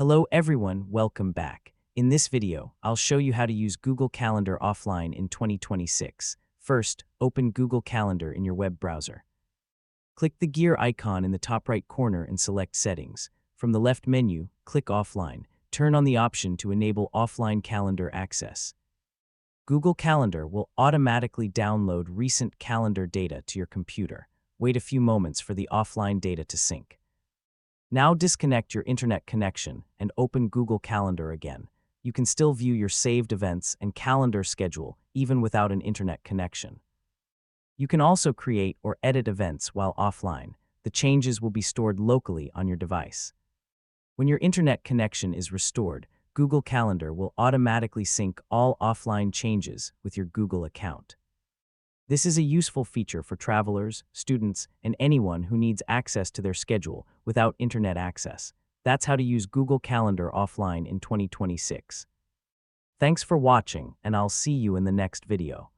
Hello everyone, welcome back. In this video, I'll show you how to use Google Calendar offline in 2026. First, open Google Calendar in your web browser. Click the gear icon in the top right corner and select Settings. From the left menu, click Offline. Turn on the option to enable offline calendar access. Google Calendar will automatically download recent calendar data to your computer. Wait a few moments for the offline data to sync. Now disconnect your internet connection and open Google Calendar again. You can still view your saved events and calendar schedule even without an internet connection. You can also create or edit events while offline. The changes will be stored locally on your device. When your internet connection is restored, Google Calendar will automatically sync all offline changes with your Google account. This is a useful feature for travelers, students, and anyone who needs access to their schedule without internet access. That's how to use Google Calendar offline in 2026. Thanks for watching, and I'll see you in the next video.